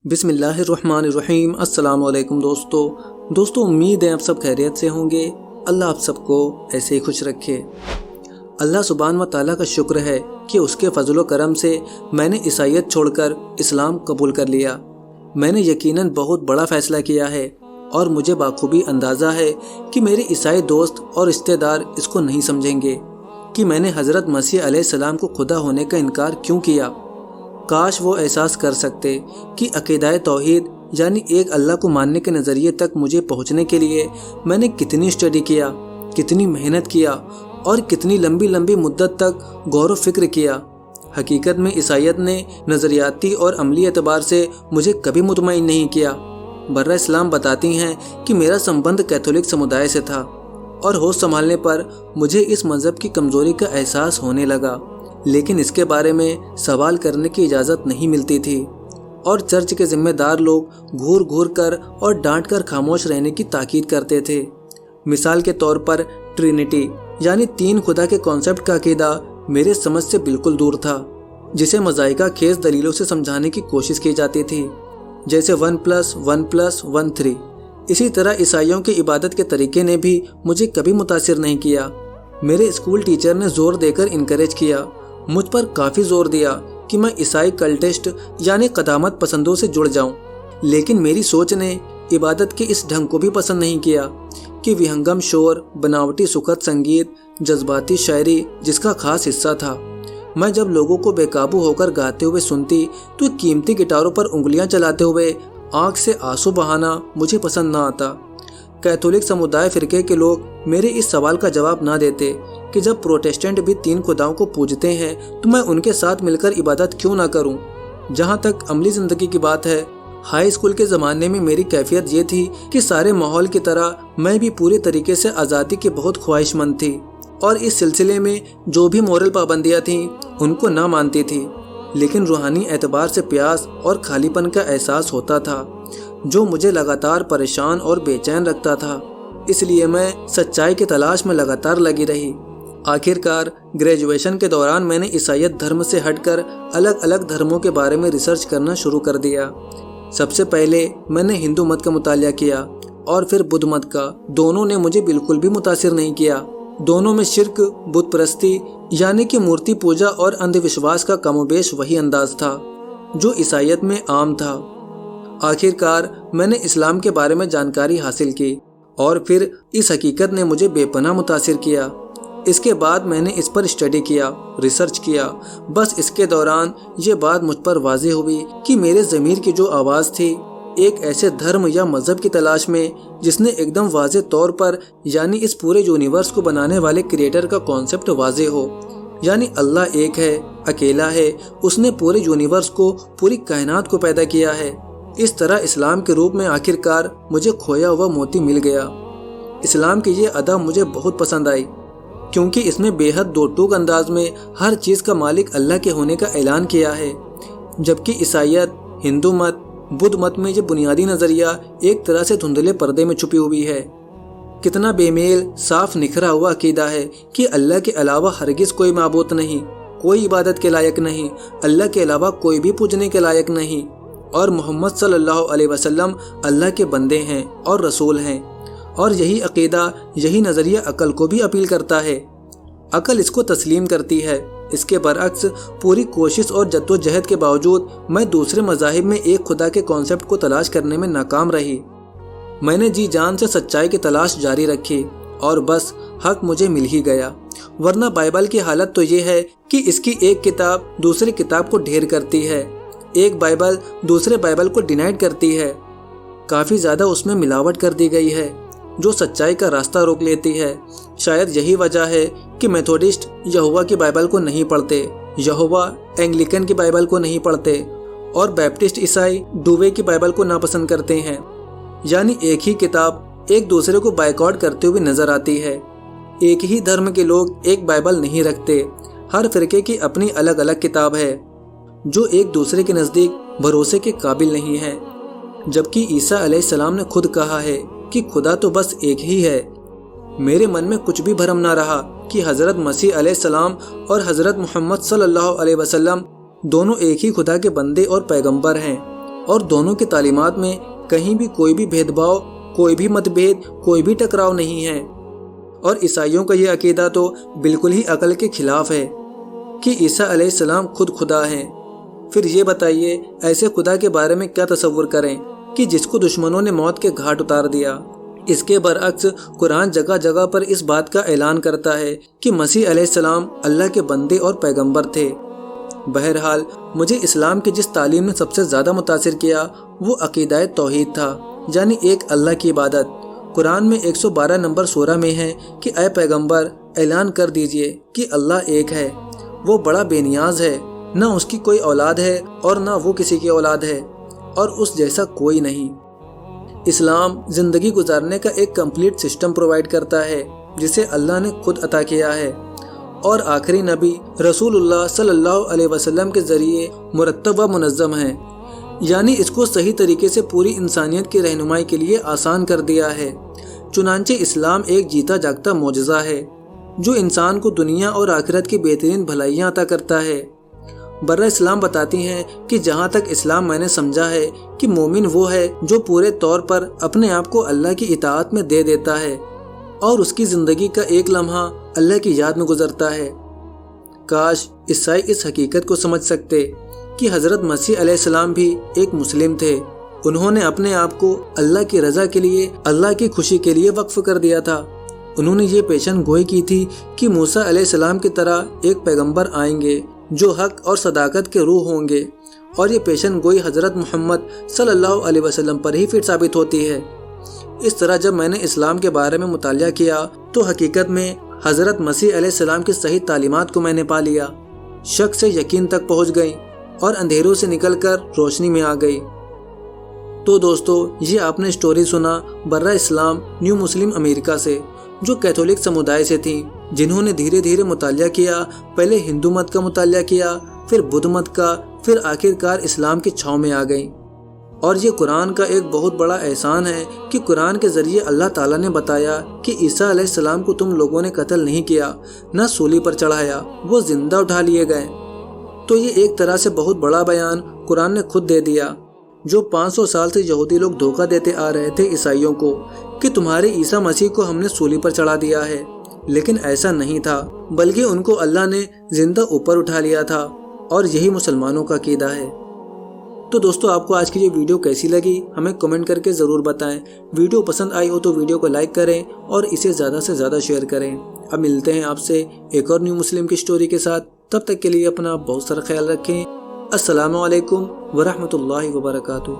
بسم اللہ الرحمن الرحیم۔ السلام علیکم دوستو امید ہے آپ سب خیریت سے ہوں گے۔ اللہ آپ سب کو ایسے ہی خوش رکھے۔ اللہ سبحانہ و تعالیٰ کا شکر ہے کہ اس کے فضل و کرم سے میں نے عیسائیت چھوڑ کر اسلام قبول کر لیا۔ میں نے یقیناً بہت بڑا فیصلہ کیا ہے اور مجھے بخوبی اندازہ ہے کہ میرے عیسائی دوست اور رشتہ دار اس کو نہیں سمجھیں گے کہ میں نے حضرت مسیح علیہ السلام کو خدا ہونے کا انکار کیوں کیا۔ کاش وہ احساس کر سکتے کہ عقیدہ توحید یعنی ایک اللہ کو ماننے کے نظریے تک مجھے پہنچنے کے لیے میں نے کتنی اسٹڈی کیا، کتنی محنت کیا اور کتنی لمبی مدت تک غور و فکر کیا۔ حقیقت میں عیسائیت نے نظریاتی اور عملی اعتبار سے مجھے کبھی مطمئن نہیں کیا۔ برہ اسلام بتاتی ہیں کہ میرا سمبند کیتھولک سمودائے سے تھا اور ہوش سنبھالنے پر مجھے اس مذہب کی کمزوری کا احساس ہونے لگا، لیکن اس کے بارے میں سوال کرنے کی اجازت نہیں ملتی تھی اور چرچ کے ذمہ دار لوگ گھور کر اور ڈانٹ کر خاموش رہنے کی تاکید کرتے تھے۔ مثال کے طور پر ٹرینٹی یعنی تین خدا کے کانسیپٹ کا عقیدہ میرے سمجھ سے بالکل دور تھا، جسے مذائقہ خیز دلیلوں سے سمجھانے کی کوشش کی جاتی تھی، جیسے 1+1+1=3۔ اسی طرح عیسائیوں کی عبادت کے طریقے نے بھی مجھے کبھی متاثر نہیں کیا۔ میرے اسکول ٹیچر نے زور دے کر انکریج کیا، مجھ پر کافی زور دیا کہ میں عیسائی کلٹسٹ یعنی قدامت پسندوں سے جڑ جاؤں، لیکن میری سوچ نے عبادت کے اس ڈھنگ کو بھی پسند نہیں کیا کہ وہنگم شور، بناوٹی سکھد سنگیت، جذباتی شاعری جس کا خاص حصہ تھا۔ میں جب لوگوں کو بے قابو ہو کر گاتے ہوئے سنتی تو قیمتی گٹاروں پر انگلیاں چلاتے ہوئے آنکھ سے آنسو بہانا مجھے پسند نہ آتا۔ کیتھولک سمودائے فرقے کے لوگ میرے اس سوال کا جواب نہ دیتے کہ جب پروٹسٹنٹ بھی تین خداؤں کو پوجتے ہیں تو میں ان کے ساتھ مل کر عبادت کیوں نہ کروں۔ جہاں تک عملی زندگی کی بات ہے، ہائی اسکول کے زمانے میں میری کیفیت یہ تھی کہ سارے ماحول کی طرح میں بھی پورے طریقے سے آزادی کی بہت خواہش مند تھی اور اس سلسلے میں جو بھی مورل پابندیاں تھیں ان کو نہ مانتی تھی، لیکن روحانی اعتبار سے پیاس اور خالی پن کا احساس ہوتا تھا جو مجھے لگاتار پریشان اور بے چین رکھتا تھا۔ اس لیے میں سچائی کی تلاش میں لگاتار لگی رہی۔ آخر کار گریجویشن کے دوران میں نے عیسائیت دھرم سے ہٹ کر الگ الگ دھرموں کے بارے میں ریسرچ کرنا شروع کر دیا۔ سب سے پہلے میں نے ہندو مت کا مطالعہ کیا اور پھر بدھ مت کا۔ دونوں نے مجھے بالکل بھی متاثر نہیں کیا۔ دونوں میں شرک، بت پرستی یعنی کہ مورتی پوجا اور اندھ وشواس کا کم و بیش وہی انداز تھا جو عیسائیت میں عام تھا۔ آخر کار میں نے اسلام کے بارے میں جانکاری حاصل کی اور پھر اس حقیقت نے مجھے بے پناہ متاثر کیا۔ اس کے بعد میں نے اس پر اسٹڈی کیا، ریسرچ کیا۔ بس اس کے دوران یہ بات مجھ پر واضح ہوئی کہ میرے ضمیر کی جو آواز تھی ایک ایسے دھرم یا مذہب کی تلاش میں جس نے ایک دم واضح طور پر یعنی اس پورے یونیورس کو بنانے والے کریٹر کا کانسیپٹ واضح ہو، یعنی اللہ ایک ہے، اکیلا ہے، اس نے پورے یونیورس کو، پوری کائنات کو پیدا کیا ہے۔ اس طرح اسلام کے روپ میں آخر کار مجھے کھویا ہوا موتی مل گیا۔ اسلام کی یہ ادا مجھے بہت پسند آئی کیونکہ اس میں بے حد دو ٹوک انداز میں ہر چیز کا مالک اللہ کے ہونے کا اعلان کیا ہے، جبکہ عیسائیت، ہندو مت، بدھ مت میں یہ بنیادی نظریہ ایک طرح سے دھندلے پردے میں چھپی ہوئی ہے۔ کتنا بے میل، صاف نکھرا ہوا عقیدہ ہے کہ اللہ کے علاوہ ہرگز کوئی معبود نہیں، کوئی عبادت کے لائق نہیں، اللہ کے علاوہ کوئی بھی پوجنے کے لائق نہیں، اور محمد صلی اللہ علیہ وسلم اللہ کے بندے ہیں اور رسول ہیں۔ اور یہی عقیدہ، یہی نظریہ عقل کو بھی اپیل کرتا ہے۔ عقل اس کو تسلیم کرتی ہے۔ اس کے برعکس پوری کوشش اور جدوجہد کے باوجود میں دوسرے مذاہب میں ایک خدا کے کانسیپٹ کو تلاش کرنے میں ناکام رہی۔ میں نے جی جان سے سچائی کی تلاش جاری رکھی اور بس حق مجھے مل ہی گیا، ورنہ بائبل کی حالت تو یہ ہے کہ اس کی ایک کتاب دوسری کتاب کو ڈھیر کرتی ہے، ایک بائبل دوسرے بائبل کو ڈینائڈ کرتی ہے، کافی زیادہ اس میں ملاوٹ کر دی گئی ہے جو سچائی کا راستہ روک لیتی ہے۔ شاید یہی وجہ ہے کہ میتھوڈسٹ یہوہ کی بائبل کو نہیں پڑھتے، یہوہ اینگلیکن کی بائبل کو نہیں پڑھتے اور بیپٹسٹ عیسائی ڈووے کی بائبل کو ناپسند کرتے ہیں۔ یعنی ایک ہی کتاب ایک دوسرے کو بائیکاٹ کرتے ہوئے نظر آتی ہے۔ ایک ہی دھرم کے لوگ ایک بائبل نہیں رکھتے، ہر فرقے کی اپنی الگ الگ کتاب ہے جو ایک دوسرے کے نزدیک بھروسے کے قابل نہیں ہے، جبکہ عیسیٰ علیہ السلام نے خود کہا ہے کہ خدا تو بس ایک ہی ہے۔ میرے من میں کچھ بھی بھرم نہ رہا کہ حضرت مسیح علیہ السلام اور حضرت محمد صلی اللہ علیہ وسلم دونوں ایک ہی خدا کے بندے اور پیغمبر ہیں۔ اور دونوں کی تعلیمات میں کہیں بھی کوئی بھی بھید بھاؤ، کوئی بھی متبھید، کوئی بھی ٹکراؤ نہیں ہے۔ اور عیسائیوں کا یہ عقیدہ تو بالکل ہی عقل کے خلاف ہے کہ عیسیٰ علیہ السلام خود خدا ہیں۔ پھر یہ بتائیے ایسے خدا کے بارے میں کیا تصور کریں کہ جس کو دشمنوں نے موت کے گھاٹ اتار دیا۔ اس کے برعکس قرآن جگہ جگہ پر اس بات کا اعلان کرتا ہے کہ مسیح علیہ السلام اللہ کے بندے اور پیغمبر تھے۔ بہرحال مجھے اسلام کی جس تعلیم نے سب سے زیادہ متاثر کیا وہ عقیدہ توحید تھا، یعنی ایک اللہ کی عبادت۔ قرآن میں 112 نمبر سورہ میں ہے کہ اے پیغمبر اعلان کر دیجئے کہ اللہ ایک ہے، وہ بڑا بے نیاز ہے، نہ اس کی کوئی اولاد ہے اور نہ وہ کسی کی اولاد ہے، اور اس جیسا کوئی نہیں۔ اسلام زندگی گزارنے کا ایک کمپلیٹ سسٹم پرووائڈ کرتا ہے جسے اللہ نے خود عطا کیا ہے، اور آخری نبی رسول اللہ صلی اللہ علیہ وسلم کے ذریعے مرتب و منظم ہے، یعنی اس کو صحیح طریقے سے پوری انسانیت کی رہنمائی کے لیے آسان کر دیا ہے۔ چنانچہ اسلام ایک جیتا جاگتا معجزہ ہے جو انسان کو دنیا اور آخرت کی بہترین بھلائیاں عطا کرتا ہے۔ برہ اسلام بتاتی ہیں کہ جہاں تک اسلام میں نے سمجھا ہے کہ مومن وہ ہے جو پورے طور پر اپنے آپ کو اللہ کی اطاعت میں دے دیتا ہے اور اس کی زندگی کا ایک لمحہ اللہ کی یاد میں گزرتا ہے۔ کاش عیسائی اس حقیقت کو سمجھ سکتے کہ حضرت مسیح علیہ السلام بھی ایک مسلم تھے۔ انہوں نے اپنے آپ کو اللہ کی رضا کے لیے، اللہ کی خوشی کے لیے وقف کر دیا تھا۔ انہوں نے یہ پیشن گوئی کی تھی کہ موسیٰ علیہ السلام کی طرح ایک پیغمبر آئیں گے جو حق اور صداقت کے روح ہوں گے، اور یہ پیشن گوئی حضرت محمد صلی اللہ علیہ وسلم پر ہی پھر ثابت ہوتی ہے۔ اس طرح جب میں نے اسلام کے بارے میں مطالعہ کیا تو حقیقت میں حضرت مسیح علیہ السلام کی صحیح تعلیمات کو میں نے پا لیا، شک سے یقین تک پہنچ گئی اور اندھیروں سے نکل کر روشنی میں آ گئی۔ تو دوستو، یہ آپ نے سٹوری سنا برہ اسلام نیو مسلم امریکہ سے، جو کیتھولک سمودائے سے تھیں، جنہوں نے دھیرے دھیرے مطالعہ کیا، پہلے ہندو مت کا مطالعہ کیا، پھر بدھ مت کا، پھر آخرکار اسلام کی چھاؤں میں آ گئیں۔ اور یہ قرآن کا ایک بہت بڑا احسان ہے کہ قرآن کے ذریعے اللہ تعالیٰ نے بتایا کہ عیسیٰ علیہ السلام کو تم لوگوں نے قتل نہیں کیا، نہ سولی پر چڑھایا، وہ زندہ اٹھا لیے گئے۔ تو یہ ایک طرح سے بہت بڑا بیان قرآن نے خود دے دیا، جو 500 سال سے یہودی لوگ دھوکہ دیتے آ رہے تھے عیسائیوں کو کہ تمہارے عیسیٰ مسیح کو ہم نے سولی پر چڑھا دیا ہے، لیکن ایسا نہیں تھا، بلکہ ان کو اللہ نے زندہ اوپر اٹھا لیا تھا، اور یہی مسلمانوں کا عقیدہ ہے۔ تو دوستو، آپ کو آج کی یہ ویڈیو کیسی لگی ہمیں کمنٹ کر کے ضرور بتائیں۔ ویڈیو پسند آئی ہو تو ویڈیو کو لائک کریں اور اسے زیادہ سے زیادہ شیئر کریں۔ اب ملتے ہیں آپ سے ایک اور نیو مسلم کی سٹوری کے ساتھ، تب تک کے لیے اپنا بہت سارا خیال رکھیں۔ السلام علیکم ورحمۃ اللہ وبرکاتہ۔